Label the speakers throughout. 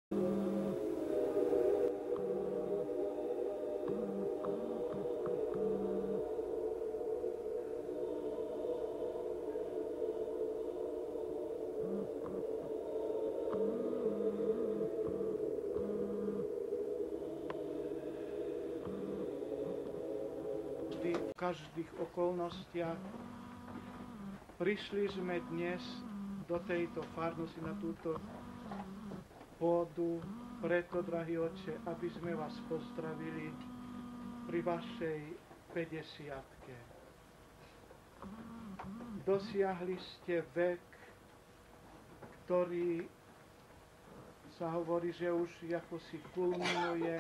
Speaker 1: V každých okolnostiach prišli sme dnes do tejto farnosti na túto pôdu, preto, drahý Otče, aby sme vás pozdravili pri vašej 50-tke. Dosiahli ste vek, ktorý sa hovorí, že už ako si kulminuje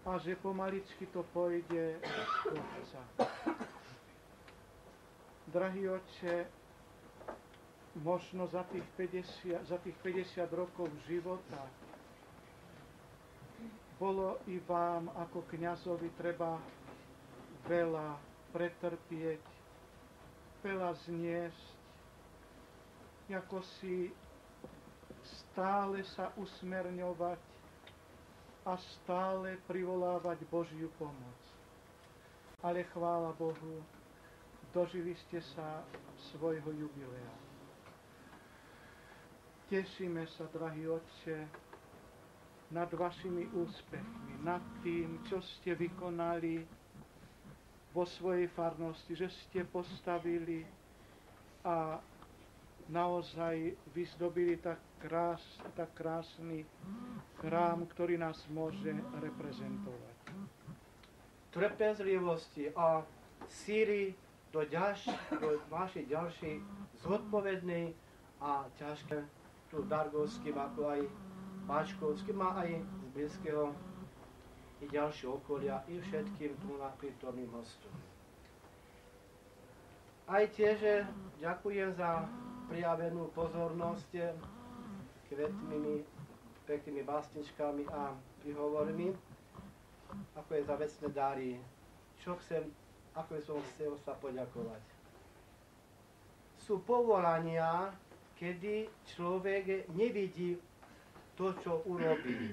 Speaker 1: a že pomaličky to pôjde z konca. Drahý Otče, možno za tých 50 rokov života bolo i vám ako kňazovi treba veľa pretrpieť, veľa zniesť, ako si stále sa usmerňovať a stále privolávať Božiu pomoc. Ale chvála Bohu, dožili ste sa svojho jubilea. Tešíme sa, drahý Otče, nad vašimi úspechmi, nad tým, čo ste vykonali vo svojej farnosti, že ste postavili a naozaj vyzdobili tak krásny chrám, ktorý nás môže reprezentovať.
Speaker 2: Trpezlivosti a síly do vašej ďalšej zodpovednej a ťažké tu Dargovským, ako aj Páčkovským a aj z blízkeho i ďalšieho okolia i všetkým tu prítomným hostom. Aj tiež ďakujem za prijavenú pozornosť kvetnými, peknými básničkami a príhovormi, ako je za vecné dary, ako som chcel sa poďakovať. Sú povolania, kedy človek nevidí to, čo urobí.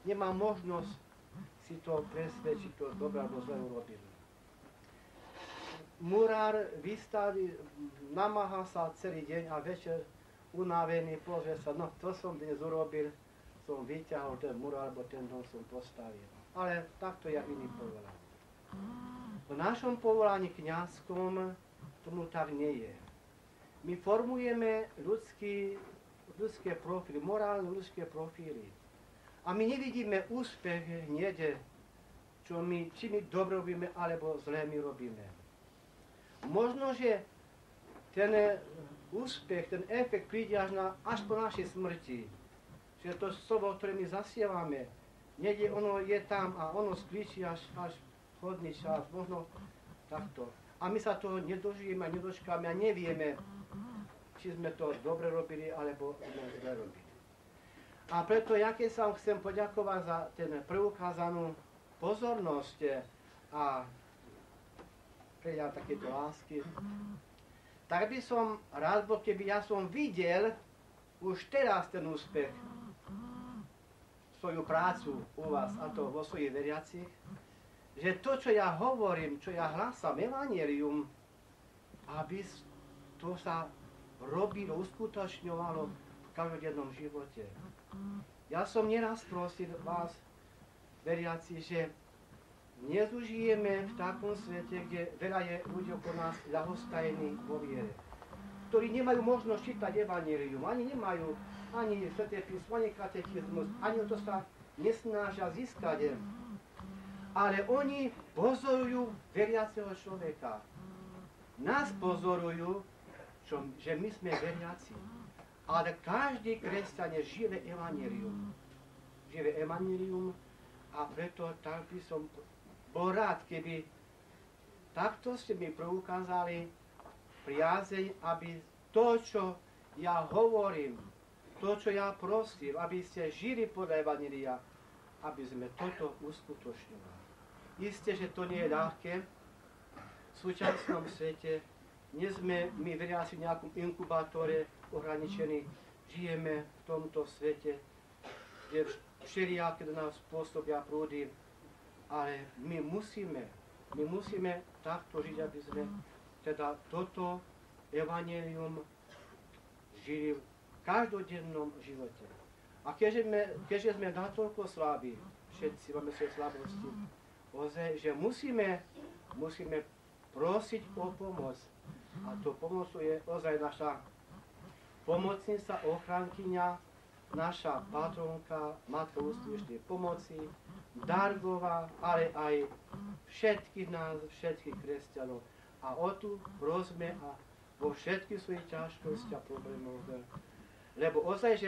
Speaker 2: Nemá možnosť si to presvedčiť, to dobré alebo zle urobil. Murár vystaví, namáha sa celý deň a večer unavený, pozrie sa, no to som dnes urobil, som vyťahol ten murár, alebo ten dom som postavil. Ale takto je iný povolaní. V našom povolaní kňazskom tomu tak nie je. My formujeme ľudské profily, morálne ľudské profily. A my nevidíme úspech hneď, či my dobre robíme, alebo zle my robíme. Možno, že ten úspech, ten efekt príde až po našej smrti. Že to slovo, ktoré my zasievame, niekde ono je tam a ono skličí až vhodný čas, možno takto. A my sa toho nedožijeme a nedočkáme a nevieme, či sme to dobre robili, alebo sme zle robili. A preto, ja keď sa vám chcem poďakovať za ten preukázanú pozornosť a prejav takéto lásky, tak by som rád bol, keby ja som videl už teraz ten úspech, svoju prácu u vás, a to vo svojich veriacich, že to, čo ja hovorím, čo ja hlásam, evanjelium, aby to sa robilo, uskutočňovalo v každodennom živote. Ja som nieraz prosil vás, veriaci, že dnes už žijeme v takom svete, kde veľa je ľudí okolo nás ľahostajní vo viere, ktorí nemajú možnosť čítať evanjelium, ani nemajú ani sväté písmo, ani katechizmus, ani to sa nesnážia získať. Ale oni pozorujú veriaceho človeka. Nás pozorujú, že my sme veriaci. Ale každý kresťan je živé evanjelium. Živé evanjelium a preto tak by som bol rád, keby takto ste mi preukázali priazeň, aby to, čo ja hovorím, to, čo ja prosím, aby ste žili podľa evanjelia, aby sme toto uskutočňovali. Isté, že to nie je ľahké. V súčasnom svete nie sme my veriaci v nejakom inkubátore ohraničení. Žijeme v tomto svete kde všelijaké do nás pôsobia prúdy, ale my musíme takto žiť, aby sme teda toto evanjelium žili v každodennom živote. A keďže sme natoľko slabí, všetci máme svoje slabosti, ozaj, že musíme prosiť o pomoc. A to pomocou je ozaj naša pomocnica, ochrankyňa, naša patronka, Matka ústrednej pomoci, Dargová, ale aj všetkých nás, všetkých kresťanov. A o tu prosme a vo všetkých svojich ťažkostiach a problémoch. Lebo ozaj, že